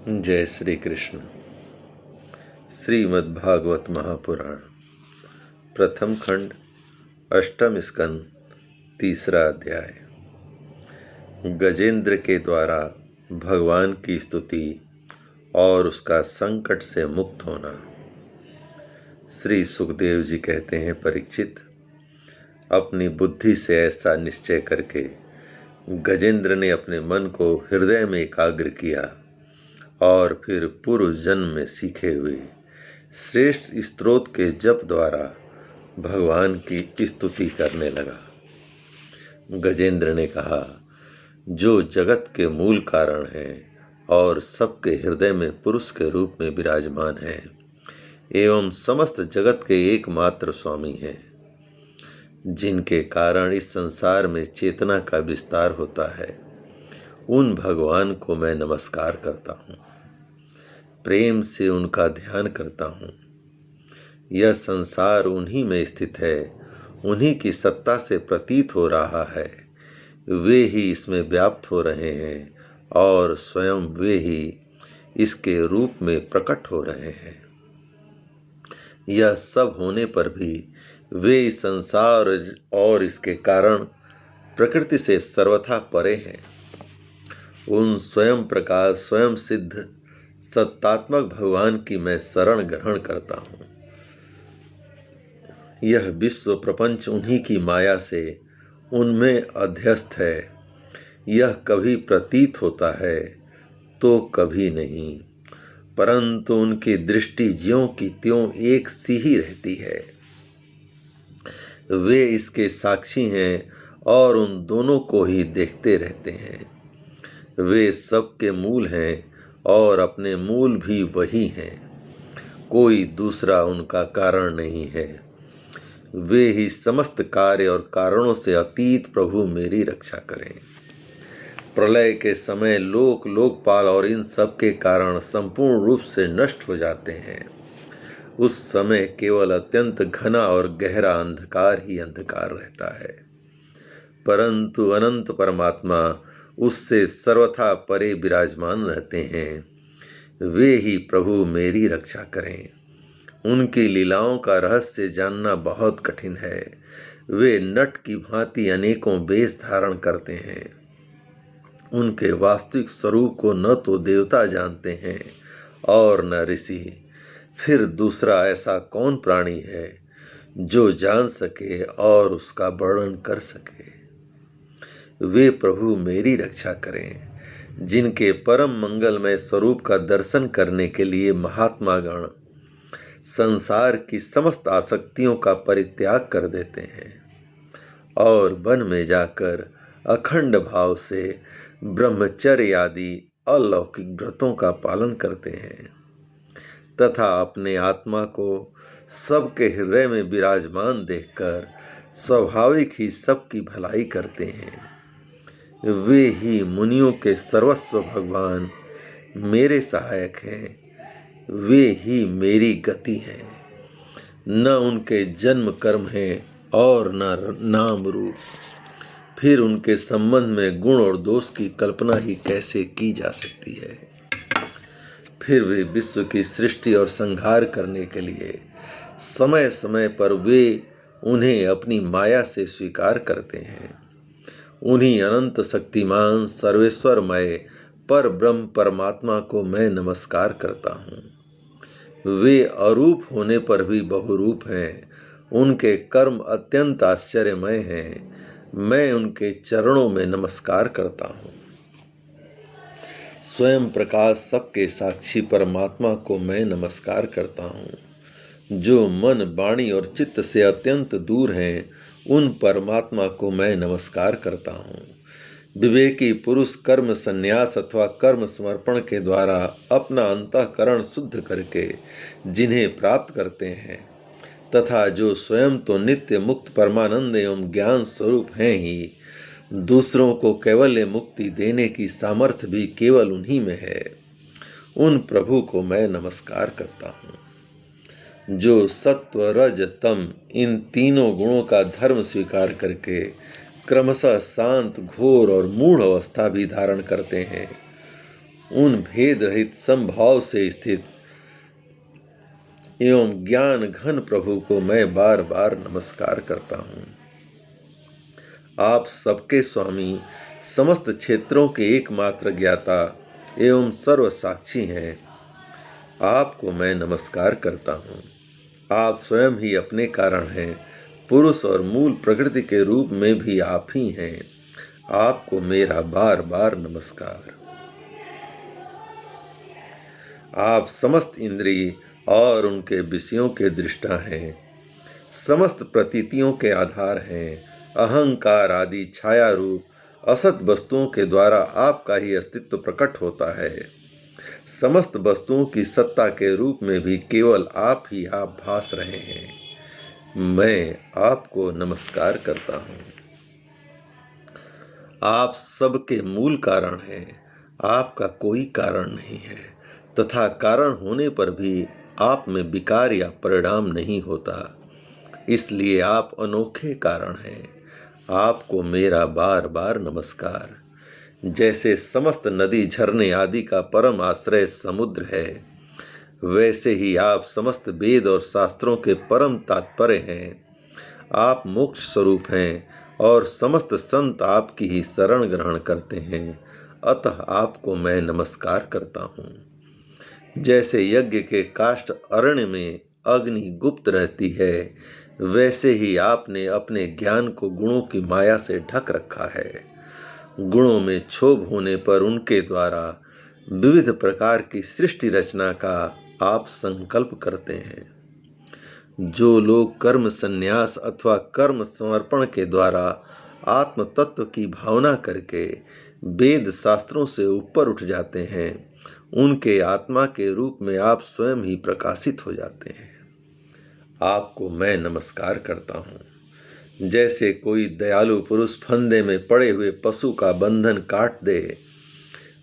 जय श्री कृष्ण। श्रीमद् भागवत महापुराण प्रथम खंड अष्टम स्कंद तीसरा अध्याय। गजेंद्र के द्वारा भगवान की स्तुति और उसका संकट से मुक्त होना। श्री सुखदेव जी कहते हैं, परीक्षित, अपनी बुद्धि से ऐसा निश्चय करके गजेंद्र ने अपने मन को हृदय में एकाग्र किया और फिर पूर्व जन्म में सीखे हुए श्रेष्ठ स्तोत्र के जप द्वारा भगवान की स्तुति करने लगा। गजेंद्र ने कहा, जो जगत के मूल कारण हैं और सबके हृदय में पुरुष के रूप में विराजमान हैं एवं समस्त जगत के एकमात्र स्वामी हैं, जिनके कारण इस संसार में चेतना का विस्तार होता है, उन भगवान को मैं नमस्कार करता हूँ, प्रेम से उनका ध्यान करता हूँ। यह संसार उन्हीं में स्थित है, उन्हीं की सत्ता से प्रतीत हो रहा है, वे ही इसमें व्याप्त हो रहे हैं और स्वयं वे ही इसके रूप में प्रकट हो रहे हैं। यह सब होने पर भी वे इस संसार और इसके कारण प्रकृति से सर्वथा परे हैं। उन स्वयं प्रकाश स्वयं सिद्ध सत्तात्मक भगवान की मैं शरण ग्रहण करता हूँ। यह विश्व प्रपंच उन्हीं की माया से उनमें अध्यस्त है। यह कभी प्रतीत होता है तो कभी नहीं, परंतु उनकी दृष्टि ज्यों की त्यों एक सी ही रहती है। वे इसके साक्षी हैं और उन दोनों को ही देखते रहते हैं। वे सबके मूल हैं और अपने मूल भी वही हैं, कोई दूसरा उनका कारण नहीं है। वे ही समस्त कार्य और कारणों से अतीत प्रभु मेरी रक्षा करें। प्रलय के समय लोक लोकपाल और इन सब के कारण संपूर्ण रूप से नष्ट हो जाते हैं। उस समय केवल अत्यंत घना और गहरा अंधकार ही अंधकार रहता है, परंतु अनंत परमात्मा उससे सर्वथा परे विराजमान रहते हैं। वे ही प्रभु मेरी रक्षा करें। उनकी लीलाओं का रहस्य जानना बहुत कठिन है। वे नट की भांति अनेकों वेश धारण करते हैं। उनके वास्तविक स्वरूप को न तो देवता जानते हैं और न ऋषि। फिर दूसरा ऐसा कौन प्राणी है जो जान सके और उसका वर्णन कर सके। वे प्रभु मेरी रक्षा करें। जिनके परम मंगलमय स्वरूप का दर्शन करने के लिए महात्मा गण संसार की समस्त आसक्तियों का परित्याग कर देते हैं और वन में जाकर अखंड भाव से ब्रह्मचर्य आदि अलौकिक व्रतों का पालन करते हैं तथा अपने आत्मा को सबके हृदय में विराजमान देखकर स्वाभाविक ही सबकी भलाई करते हैं। वे ही मुनियों के सर्वस्व भगवान मेरे सहायक हैं। वे ही मेरी गति हैं, न उनके जन्म कर्म हैं और न नाम रूप। फिर उनके संबंध में गुण और दोष की कल्पना ही कैसे की जा सकती है। फिर वे विश्व की सृष्टि और संहार करने के लिए समय समय पर वे उन्हें अपनी माया से स्वीकार करते हैं। उन्हीं अनंत शक्तिमान सर्वेश्वरमय पर ब्रह्म परमात्मा को मैं नमस्कार करता हूँ। वे अरूप होने पर भी बहुरूप हैं। उनके कर्म अत्यंत आश्चर्यमय हैं। मैं उनके चरणों में नमस्कार करता हूँ। स्वयं प्रकाश सबके साक्षी परमात्मा को मैं नमस्कार करता हूँ। जो मन वाणी और चित्त से अत्यंत दूर हैं, उन परमात्मा को मैं नमस्कार करता हूँ। विवेकी पुरुष कर्म संन्यास अथवा कर्म समर्पण के द्वारा अपना अंतःकरण शुद्ध करके जिन्हें प्राप्त करते हैं तथा जो स्वयं तो नित्य मुक्त परमानंद एवं ज्ञान स्वरूप हैं ही, दूसरों को कैवल्य मुक्ति देने की सामर्थ्य भी केवल उन्हीं में है, उन प्रभु को मैं नमस्कार करता हूँ। जो सत्व रज तम इन तीनों गुणों का धर्म स्वीकार करके क्रमशः शांत घोर और मूढ़ अवस्था भी धारण करते हैं, उन भेद रहित समभाव से स्थित एवं ज्ञान घन प्रभु को मैं बार बार नमस्कार करता हूँ। आप सबके स्वामी, समस्त क्षेत्रों के एकमात्र ज्ञाता एवं सर्व साक्षी हैं। आपको मैं नमस्कार करता हूँ। आप स्वयं ही अपने कारण हैं। पुरुष और मूल प्रकृति के रूप में भी आप ही हैं। आपको मेरा बार बार नमस्कार। आप समस्त इंद्रिय और उनके विषयों के दृष्टा हैं, समस्त प्रतीतियों के आधार हैं। अहंकार आदि छाया रूप असत वस्तुओं के द्वारा आपका ही अस्तित्व प्रकट होता है। समस्त वस्तुओं की सत्ता के रूप में भी केवल आप ही आप भास रहे हैं। मैं आपको नमस्कार करता हूँ। आप सबके मूल कारण हैं। आपका कोई कारण नहीं है तथा कारण होने पर भी आप में विकार या परिणाम नहीं होता, इसलिए आप अनोखे कारण हैं। आपको मेरा बार बार नमस्कार। जैसे समस्त नदी झरने आदि का परम आश्रय समुद्र है, वैसे ही आप समस्त वेद और शास्त्रों के परम तात्पर्य हैं। आप मोक्ष स्वरूप हैं और समस्त संत आपकी ही शरण ग्रहण करते हैं, अतः आपको मैं नमस्कार करता हूँ। जैसे यज्ञ के काष्ठ अरण्य में अग्नि गुप्त रहती है, वैसे ही आपने अपने ज्ञान को गुणों की माया से ढक रखा है। गुणों में क्षोभ होने पर उनके द्वारा विविध प्रकार की सृष्टि रचना का आप संकल्प करते हैं। जो लोग कर्म संन्यास अथवा कर्म समर्पण के द्वारा आत्म तत्व की भावना करके वेद शास्त्रों से ऊपर उठ जाते हैं, उनके आत्मा के रूप में आप स्वयं ही प्रकाशित हो जाते हैं। आपको मैं नमस्कार करता हूँ। जैसे कोई दयालु पुरुष फंदे में पड़े हुए पशु का बंधन काट दे,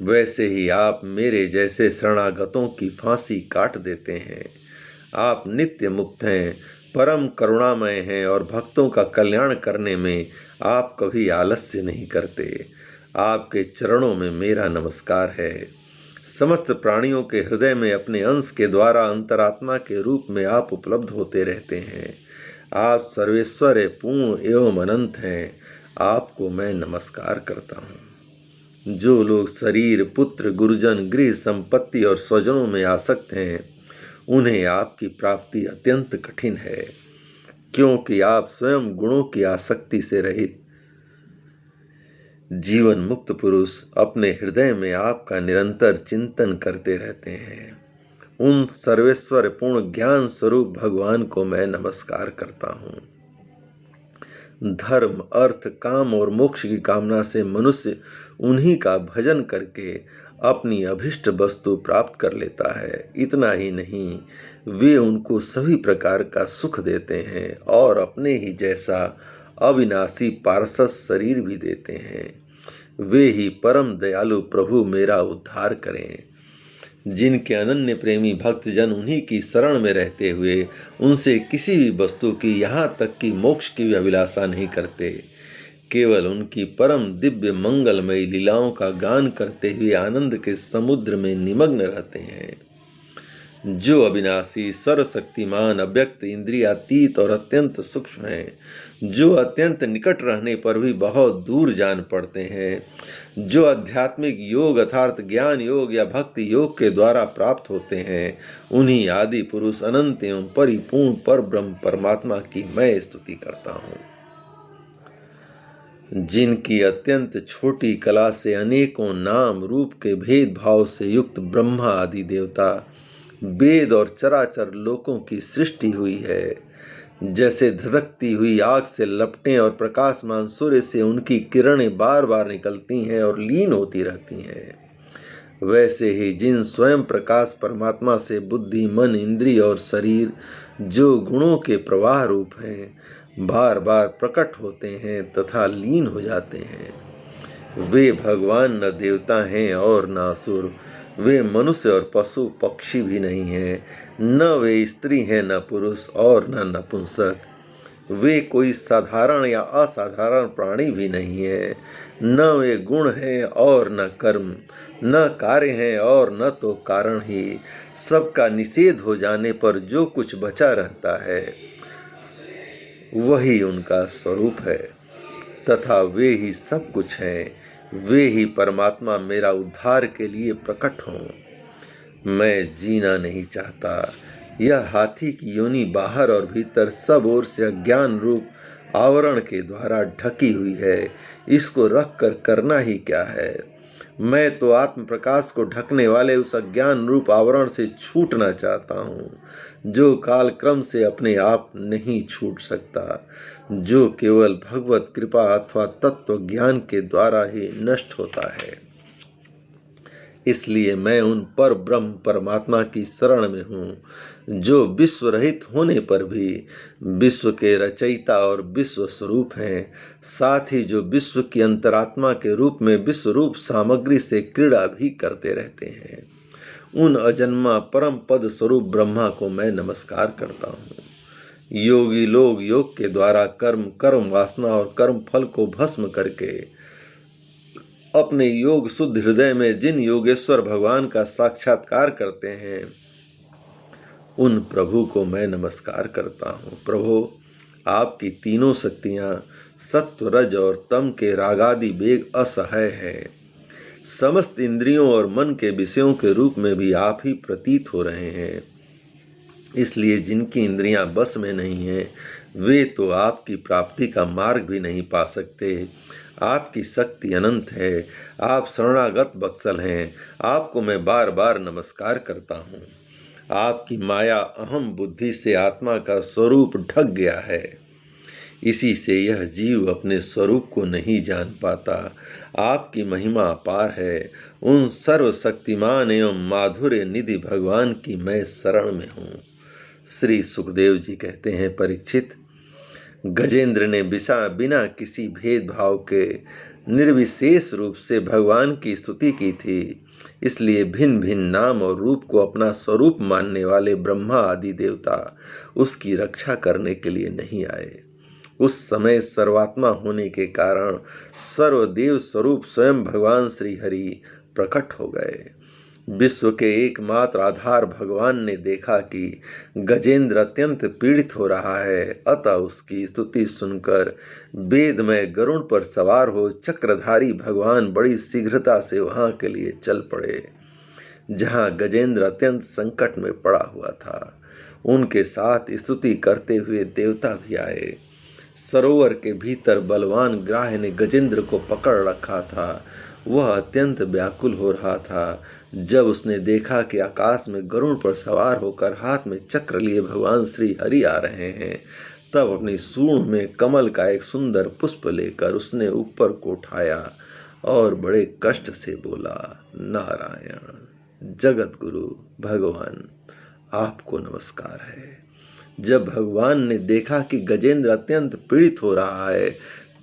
वैसे ही आप मेरे जैसे शरणागतों की फांसी काट देते हैं। आप नित्य मुक्त हैं, परम करुणामय हैं और भक्तों का कल्याण करने में आप कभी आलस्य नहीं करते। आपके चरणों में मेरा नमस्कार है। समस्त प्राणियों के हृदय में अपने अंश के द्वारा अंतरात्मा के रूप में आप उपलब्ध होते रहते हैं। आप सर्वेश्वर पूर्ण एवं अनंत हैं। आपको मैं नमस्कार करता हूँ। जो लोग शरीर, पुत्र, गुरुजन, गृह, संपत्ति और स्वजनों में आसक्त हैं, उन्हें आपकी प्राप्ति अत्यंत कठिन है, क्योंकि आप स्वयं गुणों की आसक्ति से रहित जीवन मुक्त पुरुष अपने हृदय में आपका निरंतर चिंतन करते रहते हैं। उन सर्वेश्वर पूर्ण ज्ञान स्वरूप भगवान को मैं नमस्कार करता हूँ। धर्म, अर्थ, काम और मोक्ष की कामना से मनुष्य उन्हीं का भजन करके अपनी अभिष्ट वस्तु प्राप्त कर लेता है। इतना ही नहीं, वे उनको सभी प्रकार का सुख देते हैं और अपने ही जैसा अविनाशी पार्षद शरीर भी देते हैं। वे ही परम दयालु प्रभु मेरा उद्धार करें। जिनके अनन्य प्रेमी भक्तजन उन्हीं की शरण में रहते हुए उनसे किसी भी वस्तु की, यहाँ तक कि मोक्ष की भी अभिलाषा नहीं करते, केवल उनकी परम दिव्य मंगलमयी लीलाओं का गान करते हुए आनंद के समुद्र में निमग्न रहते हैं। जो अविनाशी, सर्वशक्तिमान, अव्यक्त, इंद्रियातीत और अत्यंत सूक्ष्म हैं, जो अत्यंत निकट रहने पर भी बहुत दूर जान पड़ते हैं, जो आध्यात्मिक योग अर्थात ज्ञान योग या भक्ति योग के द्वारा प्राप्त होते हैं, उन्हीं आदि पुरुष अनंत एवं परिपूर्ण पर ब्रह्म परमात्मा की मैं स्तुति करता हूँ। जिनकी अत्यंत छोटी कला से अनेकों नाम रूप के भेदभाव से युक्त ब्रह्मा आदि देवता, वेद और चराचर लोकों की सृष्टि हुई है, जैसे धधकती हुई आग से लपटें और प्रकाशमान सूर्य से उनकी किरणें बार बार निकलती हैं और लीन होती रहती हैं, वैसे ही जिन स्वयं प्रकाश परमात्मा से बुद्धि, मन, इंद्रिय और शरीर, जो गुणों के प्रवाह रूप हैं, बार बार प्रकट होते हैं तथा लीन हो जाते हैं। वे भगवान न देवता हैं और न असुर, वे मनुष्य और पशु पक्षी भी नहीं हैं, न वे स्त्री हैं न पुरुष और न नपुंसक। वे कोई साधारण या असाधारण प्राणी भी नहीं है, न वे गुण हैं और न कर्म, न कार्य है और न तो कारण ही। सबका निषेध हो जाने पर जो कुछ बचा रहता है वही उनका स्वरूप है तथा वे ही सब कुछ हैं। वे ही परमात्मा मेरा उद्धार के लिए प्रकट हों। मैं जीना नहीं चाहता। यह हाथी की योनि बाहर और भीतर सब ओर से अज्ञान रूप आवरण के द्वारा ढकी हुई है। इसको रख कर करना ही क्या है। मैं तो आत्म प्रकाश को ढकने वाले उस अज्ञान रूप आवरण से छूटना चाहता हूँ, जो काल क्रम से अपने आप नहीं छूट सकता, जो केवल भगवत कृपा अथवा तत्व ज्ञान के द्वारा ही नष्ट होता है। इसलिए मैं उन पर ब्रह्म परमात्मा की शरण में हूँ, जो विश्व रहित होने पर भी विश्व के रचयिता और विश्व स्वरूप हैं, साथ ही जो विश्व की अंतरात्मा के रूप में विश्व रूप सामग्री से क्रीड़ा भी करते रहते हैं। उन अजन्मा परम पद स्वरूप ब्रह्मा को मैं नमस्कार करता हूँ। योगी लोग योग के द्वारा कर्म वासना और कर्म फल को भस्म करके अपने योग शुद्ध हृदय में जिन योगेश्वर भगवान का साक्षात्कार करते हैं, उन प्रभु को मैं नमस्कार करता हूँ। प्रभु, आपकी तीनों शक्तियाँ सत्व रज और तम के रागादि वेग असहाय हैं। समस्त इंद्रियों और मन के विषयों के रूप में भी आप ही प्रतीत हो रहे हैं। इसलिए जिनकी इंद्रियां बस में नहीं हैं, वे तो आपकी प्राप्ति का मार्ग भी नहीं पा सकते। आपकी शक्ति अनंत है। आप शरणागत वत्सल हैं। आपको मैं बार बार नमस्कार करता हूँ। आपकी माया अहम बुद्धि से आत्मा का स्वरूप ढक गया है। इसी से यह जीव अपने स्वरूप को नहीं जान पाता। आपकी महिमा अपार है। उन सर्वशक्तिमान एवं माधुर्य निधि भगवान की मैं शरण में हूँ। श्री सुखदेव जी कहते हैं, परीक्षित, गजेंद्र ने बिना किसी भेदभाव के निर्विशेष रूप से भगवान की स्तुति की थी। इसलिए भिन्न भिन्न नाम और रूप को अपना स्वरूप मानने वाले ब्रह्मा आदि देवता उसकी रक्षा करने के लिए नहीं आए। उस समय सर्वात्मा होने के कारण सर्वदेव स्वरूप स्वयं भगवान श्री हरि प्रकट हो गए। विश्व के एकमात्र आधार भगवान ने देखा कि गजेंद्र अत्यंत पीड़ित हो रहा है, अतः उसकी स्तुति सुनकर वेदमय गरुड़ पर सवार हो चक्रधारी भगवान बड़ी शीघ्रता से वहां के लिए चल पड़े, जहां गजेंद्र अत्यंत संकट में पड़ा हुआ था। उनके साथ स्तुति करते हुए देवता भी आए। सरोवर के भीतर बलवान ग्राह ने गजेंद्र को पकड़ रखा था। वह अत्यंत व्याकुल हो रहा था। जब उसने देखा कि आकाश में गरुड़ पर सवार होकर हाथ में चक्र लिए भगवान श्री हरि आ रहे हैं, तब अपनी सूंड में कमल का एक सुंदर पुष्प लेकर उसने ऊपर को उठाया और बड़े कष्ट से बोला, नारायण जगत गुरु भगवान, आपको नमस्कार है। जब भगवान ने देखा कि गजेंद्र अत्यंत पीड़ित हो रहा है,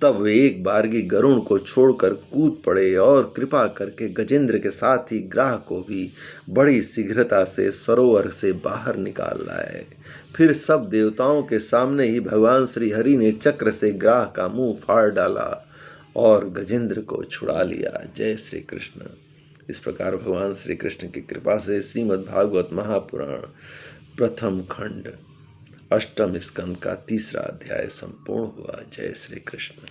तब वे एक बारगी गरुड़ को छोड़कर कूद पड़े और कृपा करके गजेंद्र के साथ ही ग्राह को भी बड़ी शीघ्रता से सरोवर से बाहर निकाल लाए। फिर सब देवताओं के सामने ही भगवान श्री हरि ने चक्र से ग्राह का मुंह फाड़ डाला और गजेंद्र को छुड़ा लिया। जय श्री कृष्ण। इस प्रकार भगवान श्री कृष्ण की कृपा से श्रीमद् भागवत महापुराण प्रथम खंड अष्टम स्कंद का 3रा अध्याय संपूर्ण हुआ। जय श्री कृष्ण।